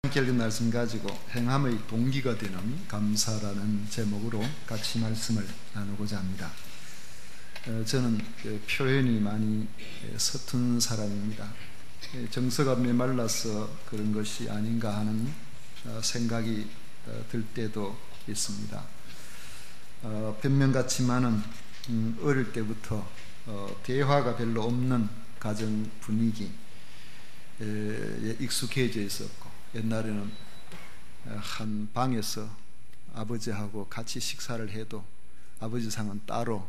함께 읽은 말씀 가지고 행함의 동기가 되는 감사라는 제목으로 같이 말씀을 나누고자 합니다. 저는 표현이 많이 서툰 사람입니다. 정서가 메말라서 그런 것이 아닌가 하는 생각이 들 때도 있습니다. 변명 같지만은 어릴 때부터 대화가 별로 없는 가정 분위기에 익숙해져 있었고, 옛날에는 한 방에서 아버지하고 같이 식사를 해도 아버지 상은 따로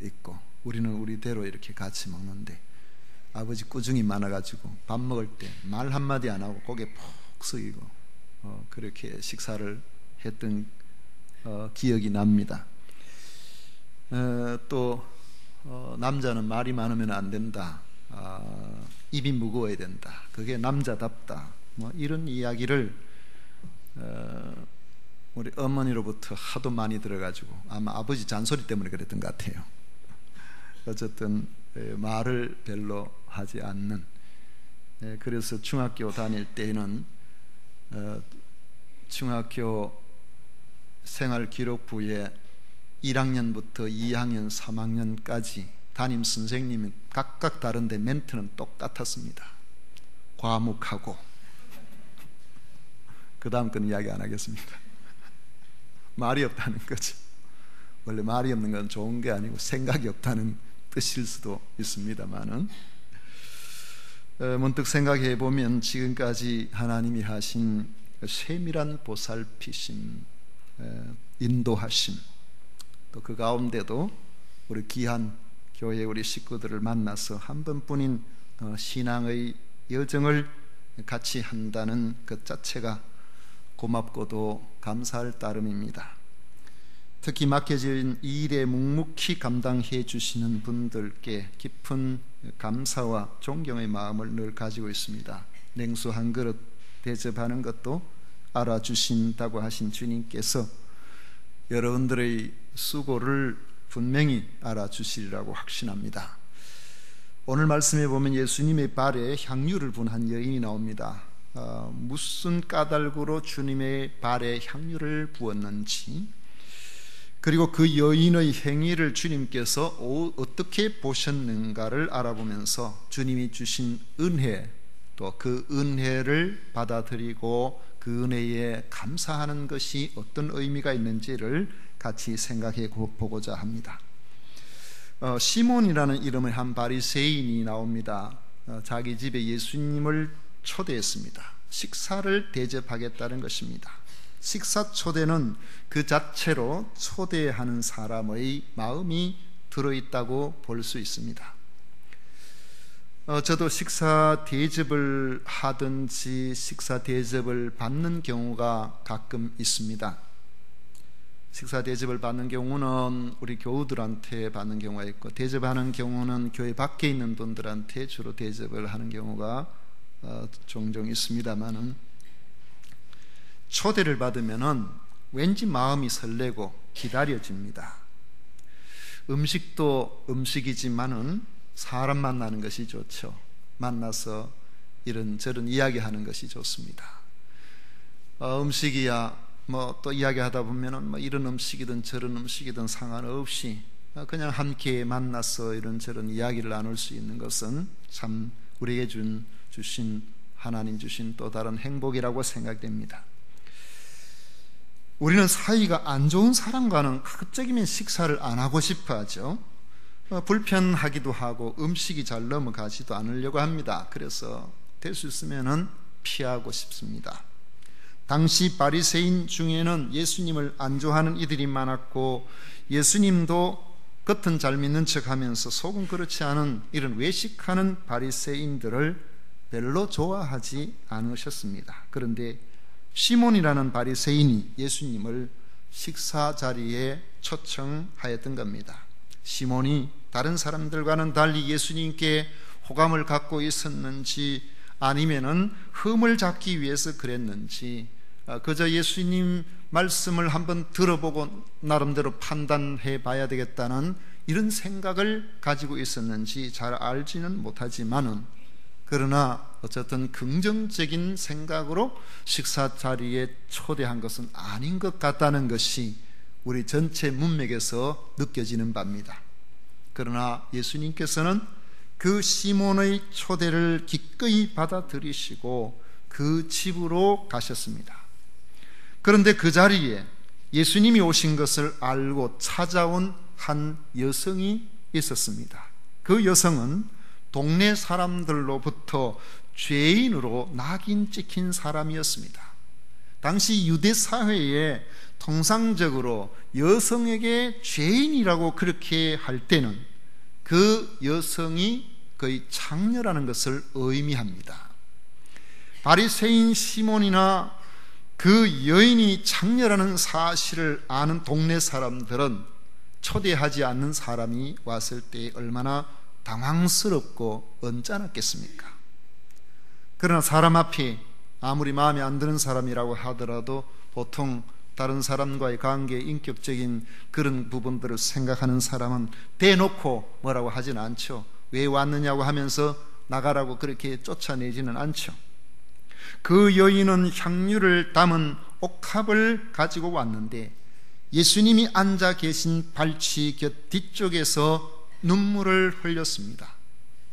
있고 우리는 우리대로 이렇게 같이 먹는데, 아버지 꾸중이 많아가지고 밥 먹을 때 말 한마디 안 하고 고개 푹 숙이고 그렇게 식사를 했던 기억이 납니다. 또 남자는 말이 많으면 안 된다, 입이 무거워야 된다, 그게 남자답다, 이런 이야기를 우리 어머니로부터 하도 많이 들어가지고 아마 아버지 잔소리 때문에 그랬던 것 같아요. 어쨌든 말을 별로 하지 않는, 그래서 중학교 다닐 때는 중학교 생활기록부에 1학년부터 2학년, 3학년까지 담임 선생님이 각각 다른데 멘트는 똑같았습니다. 과묵하고, 그 다음 건 이야기 안 하겠습니다. 말이 없다는 거죠. 원래 말이 없는 건 좋은 게 아니고 생각이 없다는 뜻일 수도 있습니다만은, 문득 생각해 보면 지금까지 하나님이 하신 세밀한 보살피심, 인도하심, 또 그 가운데도 우리 귀한 교회 우리 식구들을 만나서 한 번뿐인 신앙의 여정을 같이 한다는 것 자체가 고맙고도 감사할 따름입니다. 특히 맡겨진 이 일에 묵묵히 감당해 주시는 분들께 깊은 감사와 존경의 마음을 늘 가지고 있습니다. 냉수 한 그릇 대접하는 것도 알아주신다고 하신 주님께서 여러분들의 수고를 분명히 알아주시리라고 확신합니다. 오늘 말씀에 보면 예수님의 발에 향유를 분 한 여인이 나옵니다. 무슨 까닭으로 주님의 발에 향유를 부었는지, 그리고 그 여인의 행위를 주님께서 어떻게 보셨는가를 알아보면서 주님이 주신 은혜, 또 그 은혜를 받아들이고 그 은혜에 감사하는 것이 어떤 의미가 있는지를 같이 생각해 보고자 합니다. 시몬이라는 이름의 한 바리새인이 나옵니다. 자기 집에 예수님을 초대했습니다. 식사를 대접하겠다는 것입니다. 식사 초대는 그 자체로 초대하는 사람의 마음이 들어있다고 볼 수 있습니다. 저도 식사 대접을 하든지 식사 대접을 받는 경우가 가끔 있습니다. 식사 대접을 받는 경우는 우리 교우들한테 받는 경우가 있고, 대접하는 경우는 교회 밖에 있는 분들한테 주로 대접을 하는 경우가 종종 있습니다만은, 초대를 받으면은 왠지 마음이 설레고 기다려집니다. 음식도 음식이지만은 사람 만나는 것이 좋죠. 만나서 이런저런 이야기하는 것이 좋습니다. 음식이야 또 이야기하다 보면은 이런 음식이든 저런 음식이든 상관없이 그냥 함께 만나서 이런저런 이야기를 나눌 수 있는 것은 참 우리에게 주신 하나님 주신 또 다른 행복이라고 생각됩니다. 우리는 사이가 안 좋은 사람과는 가급적이면 식사를 안 하고 싶어 하죠. 불편하기도 하고 음식이 잘 넘어가지도 않으려고 합니다. 그래서 될 수 있으면은 피하고 싶습니다. 당시 바리새인 중에는 예수님을 안 좋아하는 이들이 많았고, 예수님도 겉은 잘 믿는 척하면서 속은 그렇지 않은 이런 외식하는 바리새인들을 별로 좋아하지 않으셨습니다. 그런데 시몬이라는 바리새인이 예수님을 식사 자리에 초청하였던 겁니다. 시몬이 다른 사람들과는 달리 예수님께 호감을 갖고 있었는지, 아니면은 흠을 잡기 위해서 그랬는지, 그저 예수님 말씀을 한번 들어보고 나름대로 판단해 봐야 되겠다는 이런 생각을 가지고 있었는지 잘 알지는 못하지만은, 그러나 어쨌든 긍정적인 생각으로 식사 자리에 초대한 것은 아닌 것 같다는 것이 우리 전체 문맥에서 느껴지는 바입니다. 그러나 예수님께서는 그 시몬의 초대를 기꺼이 받아들이시고 그 집으로 가셨습니다. 그런데 그 자리에 예수님이 오신 것을 알고 찾아온 한 여성이 있었습니다. 그 여성은 동네 사람들로부터 죄인으로 낙인 찍힌 사람이었습니다. 당시 유대 사회에 통상적으로 여성에게 죄인이라고 그렇게 할 때는 그 여성이 거의 창녀라는 것을 의미합니다. 바리새인 시몬이나 그 여인이 창녀라는 사실을 아는 동네 사람들은 초대하지 않는 사람이 왔을 때 얼마나 당황스럽고 언짢았겠습니까? 그러나 사람 앞에 아무리 마음에 안 드는 사람이라고 하더라도 보통 다른 사람과의 관계의 인격적인 그런 부분들을 생각하는 사람은 대놓고 뭐라고 하진 않죠. 왜 왔느냐고 하면서 나가라고 그렇게 쫓아내지는 않죠. 그 여인은 향유를 담은 옥합을 가지고 왔는데 예수님이 앉아 계신 발치 곁 뒤쪽에서 눈물을 흘렸습니다.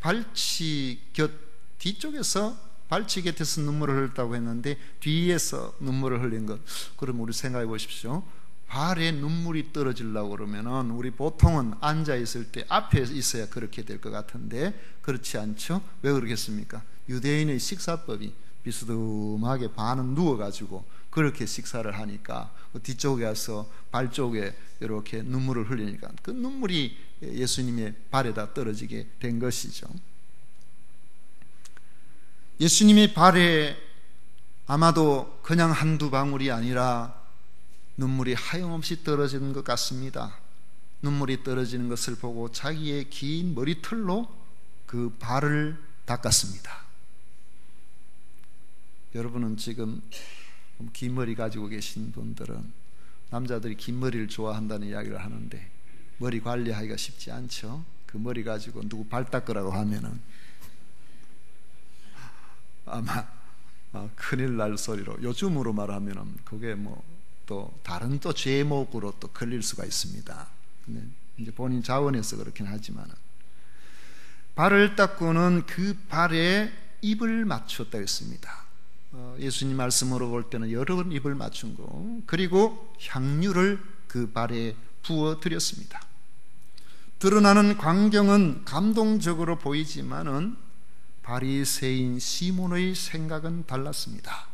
발치 곁 뒤쪽에서, 발치 곁에서 눈물을 흘렸다고 했는데 뒤에서 눈물을 흘린 것, 그럼 우리 생각해 보십시오. 발에 눈물이 떨어지려고 그러면은 우리 보통은 앉아 있을 때 앞에 있어야 그렇게 될 것 같은데 그렇지 않죠? 왜 그러겠습니까? 유대인의 식사법이 비스듬하게 반은 누워가지고 그렇게 식사를 하니까 뒤쪽에 와서 발 쪽에 이렇게 눈물을 흘리니까 그 눈물이 예수님의 발에다 떨어지게 된 것이죠. 예수님의 발에 아마도 그냥 한두 방울이 아니라 눈물이 하염없이 떨어지는 것 같습니다. 눈물이 떨어지는 것을 보고 자기의 긴 머리털로 그 발을 닦았습니다. 여러분은 지금 긴 머리 가지고 계신 분들은 남자들이 긴 머리를 좋아한다는 이야기를 하는데 머리 관리하기가 쉽지 않죠. 그 머리 가지고 누구 발 닦으라고 하면은 아마 큰일 날 소리로, 요즘으로 말하면은 그게 뭐 또 다른 또 제목으로 또 걸릴 수가 있습니다. 근데 이제 본인 자원에서 그렇긴 하지만 발을 닦고는 그 발에 입을 맞췄다고 했습니다. 예수님 말씀으로 볼 때는 여러 번 입을 맞춘 거, 그리고 향유를 그 발에 부어 드렸습니다. 드러나는 광경은 감동적으로 보이지만은 바리새인 시몬의 생각은 달랐습니다.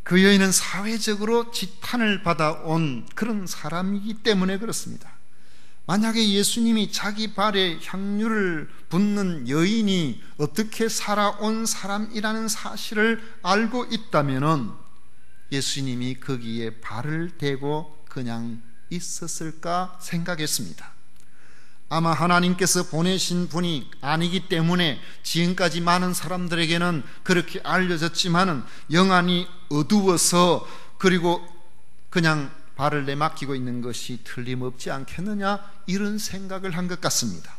그 여인은 사회적으로 지탄을 받아온 그런 사람이기 때문에 그렇습니다. 만약에 예수님이 자기 발에 향유를 붓는 여인이 어떻게 살아온 사람이라는 사실을 알고 있다면은 예수님이 거기에 발을 대고 그냥 있었을까 생각했습니다. 아마 하나님께서 보내신 분이 아니기 때문에 지금까지 많은 사람들에게는 그렇게 알려졌지만은 영안이 어두워서 그리고 그냥 발을 내맡기고 있는 것이 틀림없지 않겠느냐, 이런 생각을 한 것 같습니다.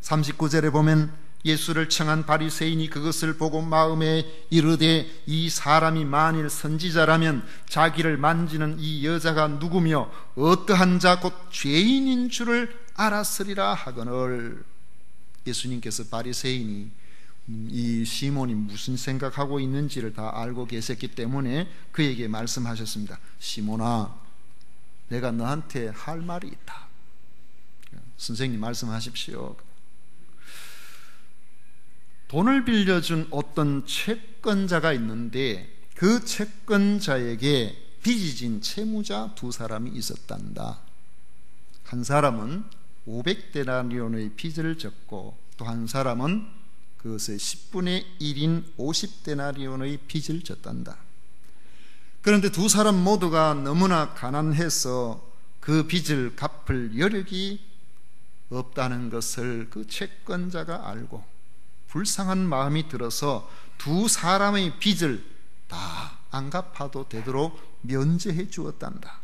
39절에 보면 예수를 청한 바리새인이 그것을 보고 마음에 이르되 이 사람이 만일 선지자라면 자기를 만지는 이 여자가 누구며 어떠한 자 곧 죄인인 줄을 알았으리라 하거늘. 예수님께서 바리새인이 이 시몬이 무슨 생각하고 있는지를 다 알고 계셨기 때문에 그에게 말씀하셨습니다. 시몬아, 내가 너한테 할 말이 있다. 선생님 말씀하십시오. 돈을 빌려준 어떤 채권자가 있는데 그 채권자에게 빚이 진 채무자 두 사람이 있었단다. 한 사람은 500데나리온의 빚을 졌고 또 한 사람은 그것의 10분의 1인 50데나리온의 빚을 졌단다. 그런데 두 사람 모두가 너무나 가난해서 그 빚을 갚을 여력이 없다는 것을 그 채권자가 알고 불쌍한 마음이 들어서 두 사람의 빚을 다 안 갚아도 되도록 면제해 주었단다.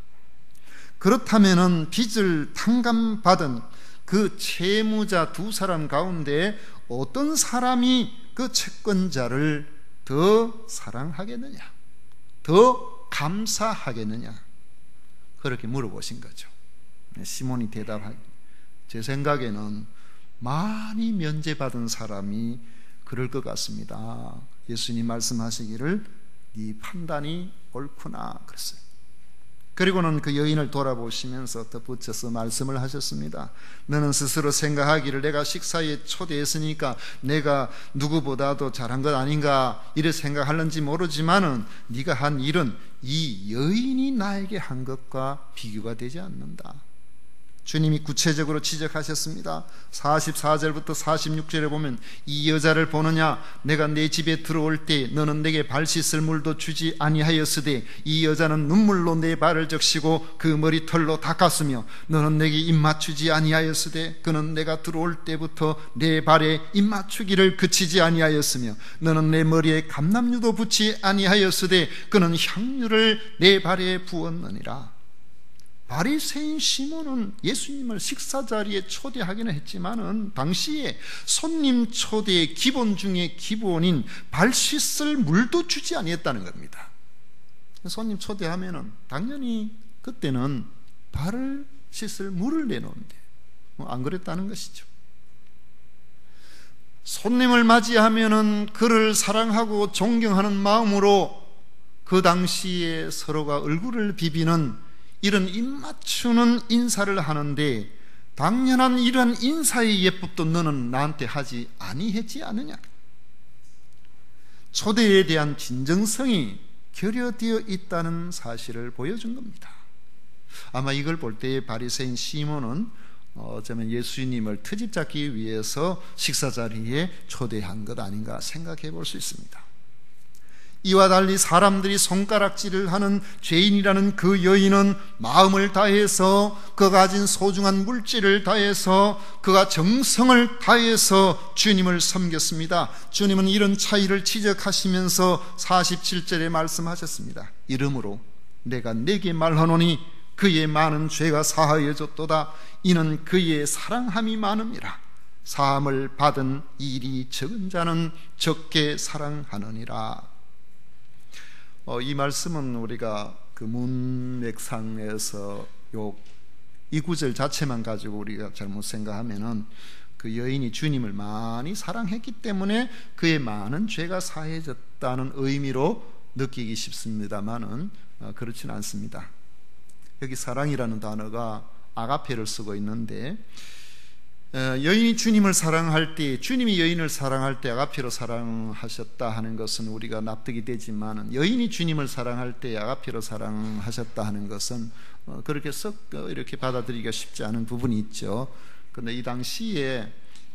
그렇다면은 빚을 탕감받은 그 채무자 두 사람 가운데 어떤 사람이 그 채권자를 더 사랑하겠느냐, 더 감사하겠느냐, 그렇게 물어보신 거죠. 시몬이 대답하기, 제 생각에는 많이 면제받은 사람이 그럴 것 같습니다. 예수님 말씀하시기를 네 판단이 옳구나 그랬어요. 그리고는 그 여인을 돌아보시면서 덧붙여서 말씀을 하셨습니다. 너는 스스로 생각하기를 내가 식사에 초대했으니까 내가 누구보다도 잘한 것 아닌가 이래 생각하는지 모르지만은 네가 한 일은 이 여인이 나에게 한 것과 비교가 되지 않는다. 주님이 구체적으로 지적하셨습니다. 44절부터 46절에 보면 이 여자를 보느냐, 내가 내 집에 들어올 때 너는 내게 발 씻을 물도 주지 아니하였으되 이 여자는 눈물로 내 발을 적시고 그 머리털로 닦았으며 너는 내게 입 맞추지 아니하였으되 그는 내가 들어올 때부터 내 발에 입 맞추기를 그치지 아니하였으며 너는 내 머리에 감람유도 붓지 아니하였으되 그는 향유를 내 발에 부었느니라. 바리새인 시몬은 예수님을 식사 자리에 초대하기는 했지만은 당시에 손님 초대의 기본 중에 기본인 발 씻을 물도 주지 아니했다는 겁니다. 손님 초대하면은 당연히 그때는 발을 씻을 물을 내놓는데 안 그랬다는 것이죠. 손님을 맞이하면은 그를 사랑하고 존경하는 마음으로 그 당시에 서로가 얼굴을 비비는 이런 입맞추는 인사를 하는데 당연한 이러한 인사의 예법도 너는 나한테 하지 아니했지 않느냐. 초대에 대한 진정성이 결여되어 있다는 사실을 보여준 겁니다. 아마 이걸 볼 때에 바리새인 시몬은 어쩌면 예수님을 트집 잡기 위해서 식사 자리에 초대한 것 아닌가 생각해 볼 수 있습니다. 이와 달리 사람들이 손가락질을 하는 죄인이라는 그 여인은 마음을 다해서 그가 가진 소중한 물질을 다해서 그가 정성을 다해서 주님을 섬겼습니다. 주님은 이런 차이를 지적하시면서 47절에 말씀하셨습니다. 이러므로 내가 네게 말하노니 그의 많은 죄가 사하여졌도다. 이는 그의 사랑함이 많음이라. 사함을 받은 일이 적은 자는 적게 사랑하느니라. 이 말씀은 우리가 그 문맥상에서 이 구절 자체만 가지고 우리가 잘못 생각하면은 그 여인이 주님을 많이 사랑했기 때문에 그의 많은 죄가 사해졌다는 의미로 느끼기 쉽습니다만은 그렇지는 않습니다. 여기 사랑이라는 단어가 아가페를 쓰고 있는데 여인이 주님을 사랑할 때, 주님이 여인을 사랑할 때 아가페로 사랑하셨다 하는 것은 우리가 납득이 되지만 여인이 주님을 사랑할 때 아가페로 사랑하셨다 하는 것은 그렇게 썩 이렇게 받아들이기가 쉽지 않은 부분이 있죠. 그런데 이 당시에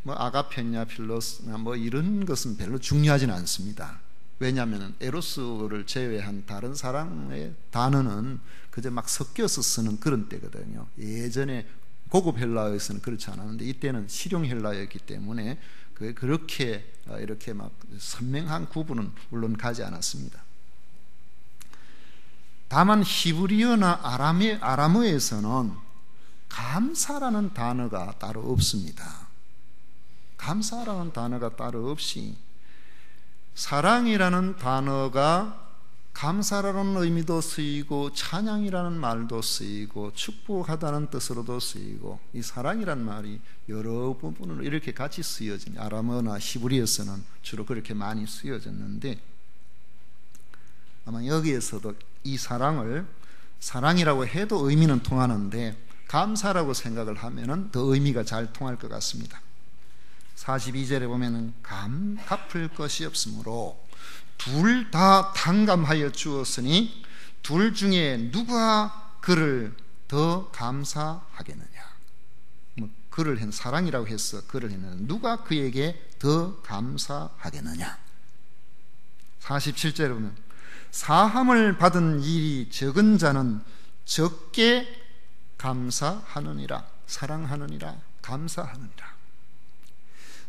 아가페냐 필로스나 이런 것은 별로 중요하지는 않습니다. 왜냐하면 에로스를 제외한 다른 사랑의 단어는 그저 막 섞여서 쓰는 그런 때거든요. 예전에 고급 헬라어에서는 그렇지 않았는데 이때는 실용 헬라어였기 때문에 그렇게 이렇게 막 선명한 구분은 물론 가지 않았습니다. 다만 히브리어나 아람어에서는 감사라는 단어가 따로 없습니다. 감사라는 단어가 따로 없이 사랑이라는 단어가 감사라는 의미도 쓰이고 찬양이라는 말도 쓰이고 축복하다는 뜻으로도 쓰이고 이 사랑이라는 말이 여러 부분으로 이렇게 같이 쓰여진 아람어나 히브리어에서는 주로 그렇게 많이 쓰여졌는데 아마 여기에서도 이 사랑을 사랑이라고 해도 의미는 통하는데 감사라고 생각을 하면은 더 의미가 잘 통할 것 같습니다. 42절에 보면은 갚을 것이 없으므로 둘 다 탕감하여 주었으니 둘 중에 누가 그를 더 감사하겠느냐. 그를 한 사랑이라고 해서 그를 했는데 누가 그에게 더 감사하겠느냐. 47절에 보면 사함을 받은 일이 적은 자는 적게 감사하느니라. 사랑하느니라. 감사하느니라.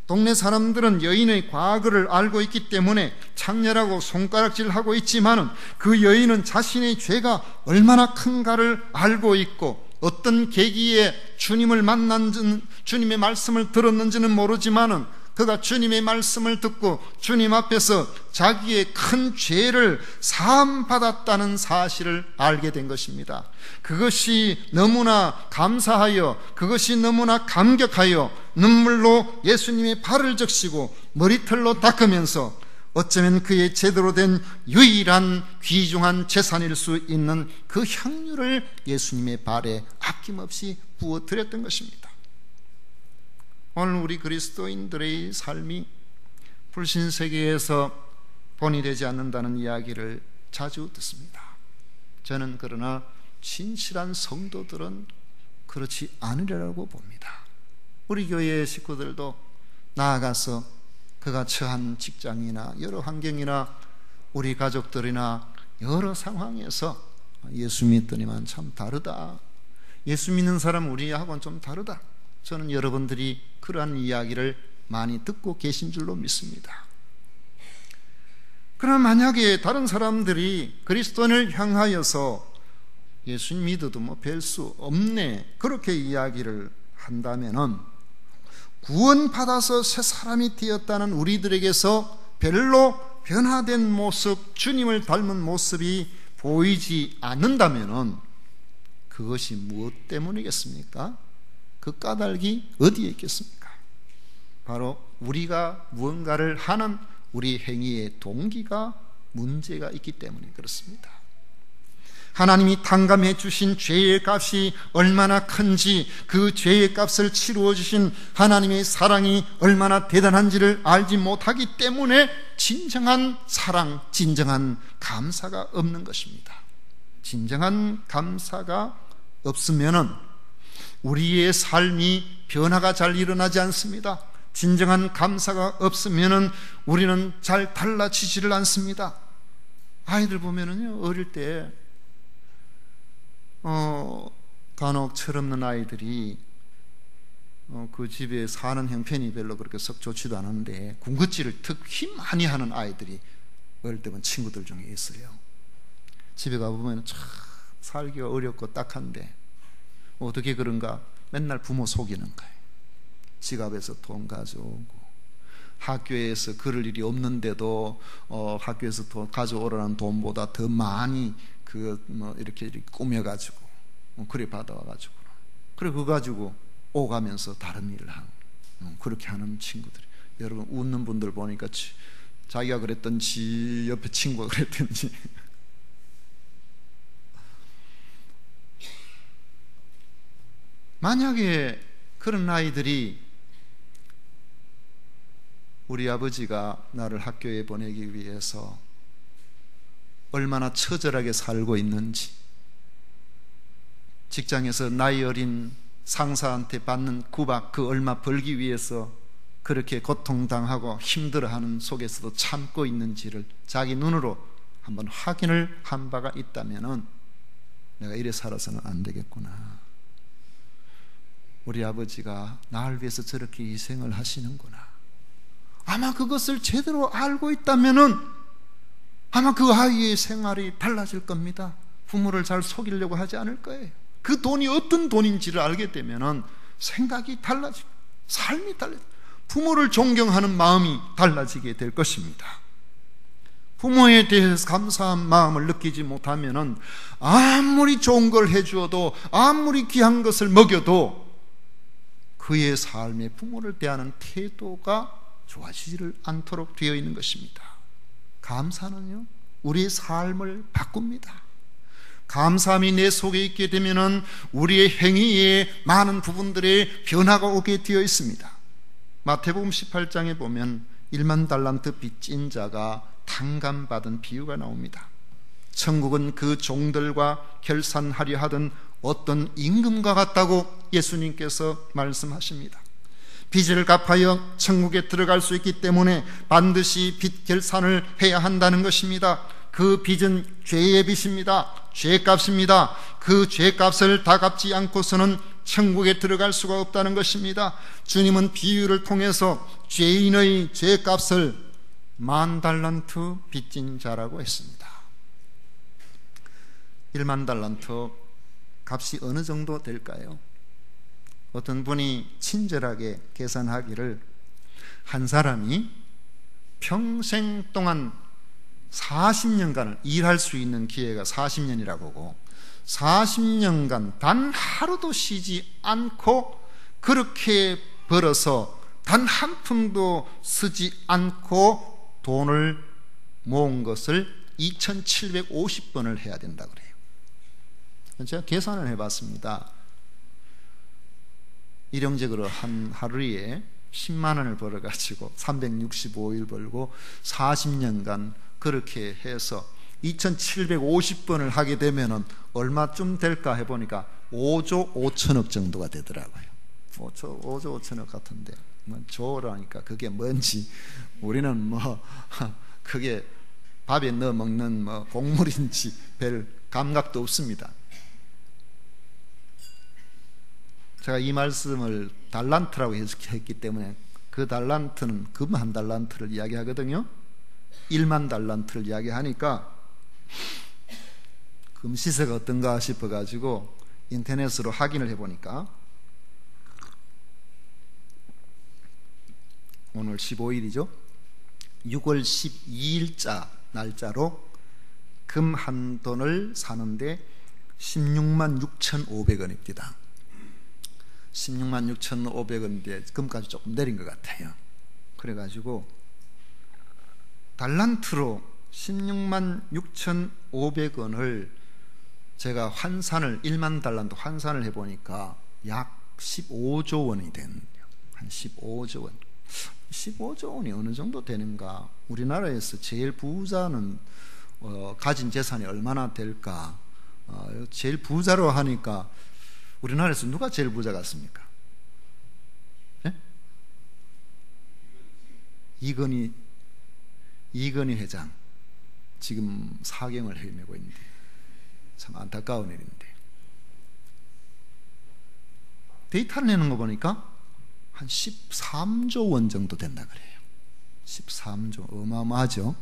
동네 사람들은 여인의 과거를 알고 있기 때문에 창렬하고 손가락질하고 있지만은 그 여인은 자신의 죄가 얼마나 큰가를 알고 있고 어떤 계기에 주님을 만난지는 주님의 말씀을 들었는지는 모르지만은 그가 주님의 말씀을 듣고 주님 앞에서 자기의 큰 죄를 사함받았다는 사실을 알게 된 것입니다. 그것이 너무나 감사하여, 그것이 너무나 감격하여 눈물로 예수님의 발을 적시고 머리털로 닦으면서 어쩌면 그의 제대로 된 유일한 귀중한 재산일 수 있는 그 향유를 예수님의 발에 아낌없이 부어드렸던 것입니다. 오늘 우리 그리스도인들의 삶이 불신세계에서 본이 되지 않는다는 이야기를 자주 듣습니다. 저는 그러나 진실한 성도들은 그렇지 않으리라고 봅니다. 우리 교회의 식구들도 나아가서 그가 처한 직장이나 여러 환경이나 우리 가족들이나 여러 상황에서 예수 믿더니만 참 다르다, 예수 믿는 사람 우리하고는 좀 다르다, 저는 여러분들이 그러한 이야기를 많이 듣고 계신 줄로 믿습니다. 그러나 만약에 다른 사람들이 그리스도인을 향하여서 예수 믿어도 뭐 별 수 없네, 그렇게 이야기를 한다면은 구원받아서 새 사람이 되었다는 우리들에게서 별로 변화된 모습, 주님을 닮은 모습이 보이지 않는다면은 그것이 무엇 때문이겠습니까? 그 까닭이 어디에 있겠습니까? 바로 우리가 무언가를 하는 우리 행위의 동기가 문제가 있기 때문에 그렇습니다. 하나님이 탕감해 주신 죄의 값이 얼마나 큰지, 그 죄의 값을 치루어 주신 하나님의 사랑이 얼마나 대단한지를 알지 못하기 때문에 진정한 사랑, 진정한 감사가 없는 것입니다. 진정한 감사가 없으면은 우리의 삶이 변화가 잘 일어나지 않습니다. 진정한 감사가 없으면은 우리는 잘 달라지지를 않습니다. 아이들 보면은요, 어릴 때 간혹 철없는 아이들이 그 집에 사는 형편이 별로 그렇게 썩 좋지도 않은데 군것질을 특히 많이 하는 아이들이 어릴 때 보면 친구들 중에 있어요. 집에 가보면 참 살기가 어렵고 딱한데 어떻게 그런가? 맨날 부모 속이는 거예요. 지갑에서 돈 가져오고, 학교에서 그럴 일이 없는데도 학교에서 돈 가져오라는 돈보다 더 많이 이렇게 꾸며가지고 그래 받아와가지고, 그래 그거 가지고 오가면서 다른 일을 하고, 그렇게 하는 친구들이, 여러분 웃는 분들 보니까 자기가 그랬던지 옆에 친구가 그랬던지 만약에 그런 아이들이 우리 아버지가 나를 학교에 보내기 위해서 얼마나 처절하게 살고 있는지, 직장에서 나이 어린 상사한테 받는 구박 그 얼마 벌기 위해서 그렇게 고통당하고 힘들어하는 속에서도 참고 있는지를 자기 눈으로 한번 확인을 한 바가 있다면은 내가 이래 살아서는 안 되겠구나, 우리 아버지가 나를 위해서 저렇게 희생을 하시는구나, 아마 그것을 제대로 알고 있다면은 아마 그 아이의 생활이 달라질 겁니다. 부모를 잘 속이려고 하지 않을 거예요. 그 돈이 어떤 돈인지를 알게 되면은 생각이 달라지고 삶이 달라지고 부모를 존경하는 마음이 달라지게 될 것입니다. 부모에 대해서 감사한 마음을 느끼지 못하면은 아무리 좋은 걸 해주어도, 아무리 귀한 것을 먹여도 그의 삶에 부모를 대하는 태도가 좋아지지를 않도록 되어 있는 것입니다. 감사는요, 우리의 삶을 바꿉니다. 감사함이 내 속에 있게 되면은 우리의 행위에 많은 부분들의 변화가 오게 되어 있습니다. 마태복음 18장에 보면 1만 달란트 빚진 자가 탕감받은 비유가 나옵니다. 천국은 그 종들과 결산하려 하던 어떤 임금과 같다고 예수님께서 말씀하십니다. 빚을 갚아야 천국에 들어갈 수 있기 때문에 반드시 빚 결산을 해야 한다는 것입니다. 그 빚은 죄의 빚입니다. 죄값입니다. 그 죄값을 다 갚지 않고서는 천국에 들어갈 수가 없다는 것입니다. 주님은 비유를 통해서 죄인의 죄값을 1만 달란트 빚진 자라고 했습니다. 1만 달란트 값이 어느 정도 될까요? 어떤 분이 친절하게 계산하기를 한 사람이 평생 동안 40년간을 일할 수 있는 기회가 40년이라고 하고 40년간 단 하루도 쉬지 않고 그렇게 벌어서 단 한 푼도 쓰지 않고 돈을 모은 것을 2750번을 해야 된다 그래요. 제가 계산을 해봤습니다. 일용직으로 한 하루에 10만 원을 벌어가지고 365일 벌고 40년간 그렇게 해서 2750번을 하게 되면은 얼마쯤 될까 해보니까 5조 5천억 정도가 되더라고요. 5조 5천억 같은데 뭐 조라니까 그게 뭔지 우리는 뭐 그게 밥에 넣어 먹는 뭐 곡물인지 별 감각도 없습니다. 제가 이 말씀을 달란트라고 했기 때문에 그 달란트는 금 한 달란트를 이야기하거든요. 1만 달란트를 이야기하니까 금 시세가 어떤가 싶어가지고 인터넷으로 확인을 해보니까 오늘 15일이죠. 6월 12일자 날짜로 금 한 돈을 사는데 16만 6,500원입니다. 16만 6,500원인데 금값이 조금 내린 것 같아요. 그래가지고 달란트로 16만 6,500원을 제가 환산을 1만 달란트 환산을 해보니까 약 15조 원이 되는데요. 한 15조 원. 15조 원이 어느 정도 되는가? 우리나라에서 제일 부자는 가진 재산이 얼마나 될까? 제일 부자로 하니까 우리나라에서 누가 제일 부자 같습니까? 네? 이건희 회장 지금 사경을 헤매고 있는데 참 안타까운 일인데 데이터를 내는 거 보니까 한 13조 원 정도 된다 그래요. 13조 어마어마하죠.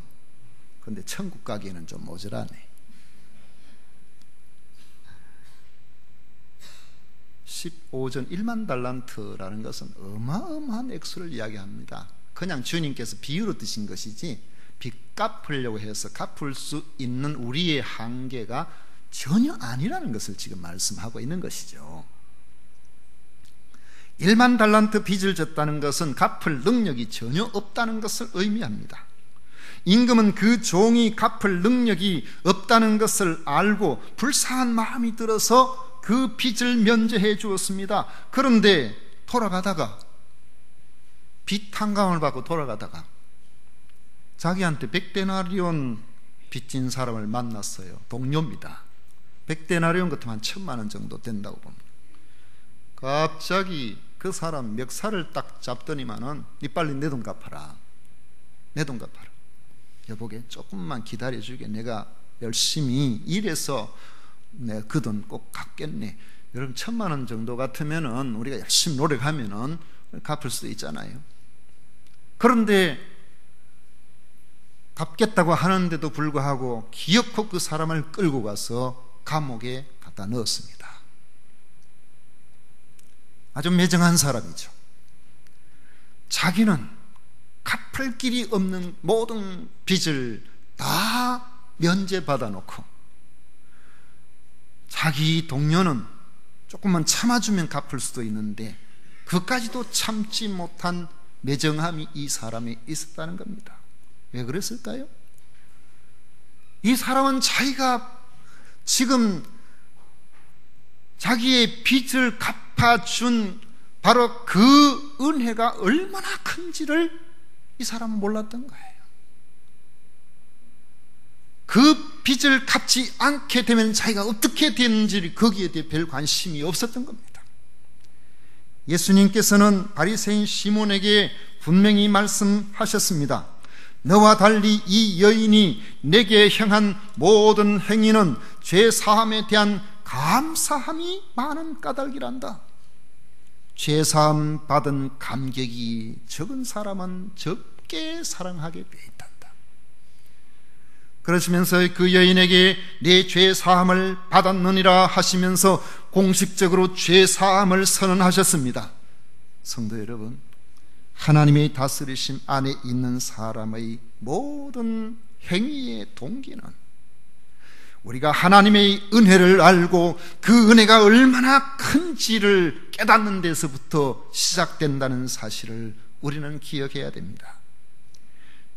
그런데 천국 가기에는 좀 모자라네. 15전 1만 달란트라는 것은 어마어마한 액수를 이야기합니다. 그냥 주님께서 비유로 드신 것이지 빚 갚으려고 해서 갚을 수 있는 우리의 한계가 전혀 아니라는 것을 지금 말씀하고 있는 것이죠. 1만 달란트 빚을 졌다는 것은 갚을 능력이 전혀 없다는 것을 의미합니다. 임금은 그 종이 갚을 능력이 없다는 것을 알고 불쌍한 마음이 들어서 그 빚을 면제해 주었습니다. 그런데 돌아가다가 빚 탕감을 받고 돌아가다가 자기한테 100데나리온 빚진 사람을 만났어요. 동료입니다. 100데나리온 같으면 한 1,000만 원 정도 된다고 봅니다. 갑자기 그 사람 멱살을 딱 잡더니만은 니 빨리 내 돈 갚아라. 내 돈 갚아라. 여보게 조금만 기다려주게. 내가 열심히 일해서 내가 그 돈 꼭 갚겠네. 여러분 1,000만 원 정도 같으면은 우리가 열심히 노력하면은 갚을 수도 있잖아요. 그런데 갚겠다고 하는데도 불구하고 기어코 그 사람을 끌고 가서 감옥에 갖다 넣었습니다. 아주 매정한 사람이죠. 자기는 갚을 길이 없는 모든 빚을 다 면제받아 놓고 자기 동료는 조금만 참아주면 갚을 수도 있는데 그까지도 참지 못한 매정함이 이 사람에 있었다는 겁니다. 왜 그랬을까요? 이 사람은 자기가 지금 자기의 빚을 갚아준 바로 그 은혜가 얼마나 큰지를 이 사람은 몰랐던 거예요. 그 빚을 갚지 않게 되면 자기가 어떻게 되는지 거기에 대해 별 관심이 없었던 겁니다. 예수님께서는 바리새인 시몬에게 분명히 말씀하셨습니다. 너와 달리 이 여인이 내게 행한 모든 행위는 죄 사함에 대한 감사함이 많은 까닭이란다. 죄 사함 받은 감격이 적은 사람은 적게 사랑하게 돼 있단다. 그러시면서 그 여인에게 내 죄 사함을 받았느니라 하시면서 공식적으로 죄 사함을 선언하셨습니다. 성도 여러분, 하나님의 다스리심 안에 있는 사람의 모든 행위의 동기는 우리가 하나님의 은혜를 알고 그 은혜가 얼마나 큰지를 깨닫는 데서부터 시작된다는 사실을 우리는 기억해야 됩니다.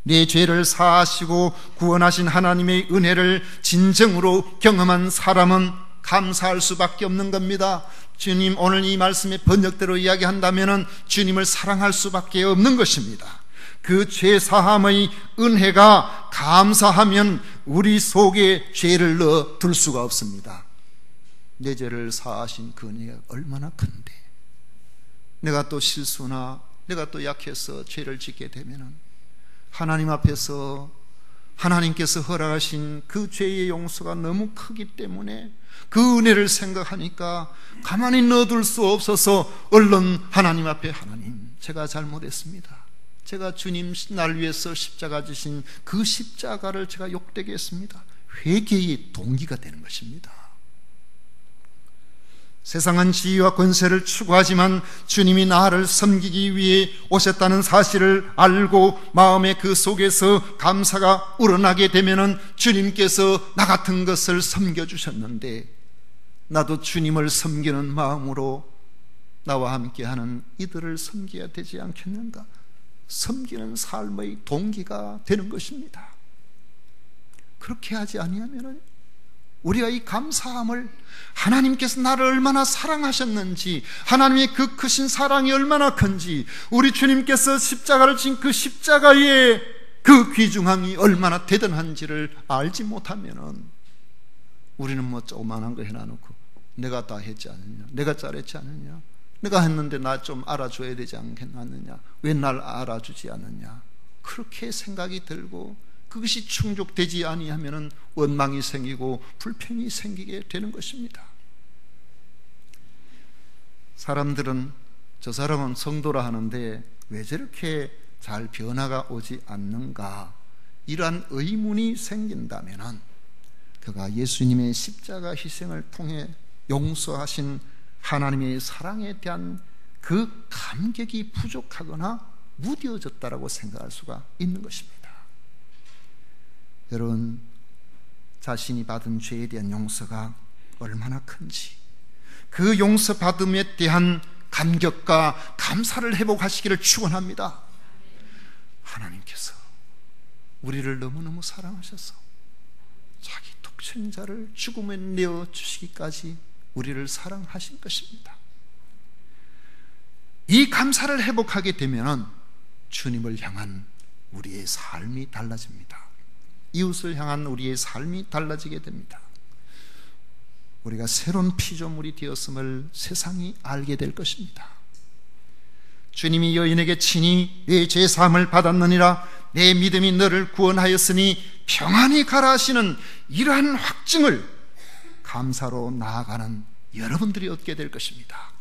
내 죄를 사하시고 구원하신 하나님의 은혜를 진정으로 경험한 사람은 감사할 수밖에 없는 겁니다. 주님, 오늘 이 말씀의 번역대로 이야기한다면 주님을 사랑할 수밖에 없는 것입니다. 그 죄사함의 은혜가 감사하면 우리 속에 죄를 넣어 둘 수가 없습니다. 내 죄를 사하신 그 은혜가 얼마나 큰데, 내가 또 실수나 내가 또 약해서 죄를 짓게 되면 하나님 앞에서 하나님께서 허락하신 그 죄의 용서가 너무 크기 때문에 그 은혜를 생각하니까 가만히 넣어둘 수 없어서 얼른 하나님 앞에, 하나님, 제가 잘못했습니다. 제가 주님 날 위해서 십자가 지신 그 십자가를 제가 욕되게 했습니다. 회개의 동기가 되는 것입니다. 세상은 지위와 권세를 추구하지만 주님이 나를 섬기기 위해 오셨다는 사실을 알고 마음의 그 속에서 감사가 우러나게 되면은 주님께서 나 같은 것을 섬겨주셨는데 나도 주님을 섬기는 마음으로 나와 함께하는 이들을 섬겨야 되지 않겠는가? 섬기는 삶의 동기가 되는 것입니다. 그렇게 하지 아니하면은 우리가 이 감사함을, 하나님께서 나를 얼마나 사랑하셨는지, 하나님의 그 크신 사랑이 얼마나 큰지, 우리 주님께서 십자가를 진 그 십자가의 그 귀중함이 얼마나 대단한지를 알지 못하면은 우리는 뭐 조그만한 거 해놔놓고 내가 다 했지 않느냐, 내가 잘했지 않느냐, 내가 했는데 나 좀 알아줘야 되지 않겠느냐, 왜 날 알아주지 않느냐, 그렇게 생각이 들고 그것이 충족되지 아니하면은 원망이 생기고 불평이 생기게 되는 것입니다. 사람들은 저 사람은 성도라 하는데 왜 저렇게 잘 변화가 오지 않는가, 이러한 의문이 생긴다면은 그가 예수님의 십자가 희생을 통해 용서하신 하나님의 사랑에 대한 그 감격이 부족하거나 무뎌졌다라고 생각할 수가 있는 것입니다. 여러분, 자신이 받은 죄에 대한 용서가 얼마나 큰지, 그 용서받음에 대한 감격과 감사를 회복하시기를 축원합니다. 하나님께서 우리를 너무너무 사랑하셔서 자기 독생자를 죽음에 내어주시기까지 우리를 사랑하신 것입니다. 이 감사를 회복하게 되면 주님을 향한 우리의 삶이 달라집니다. 이웃을 향한 우리의 삶이 달라지게 됩니다. 우리가 새로운 피조물이 되었음을 세상이 알게 될 것입니다. 주님이 여인에게 친히 내 죄사함을 받았느니라, 내 믿음이 너를 구원하였으니 평안히 가라 하시는 이러한 확증을 감사로 나아가는 여러분들이 얻게 될 것입니다.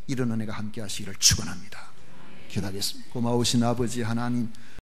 이런 은혜가 함께 하시기를 축원합니다. 기도하겠습니다. 고마우신 아버지 하나님,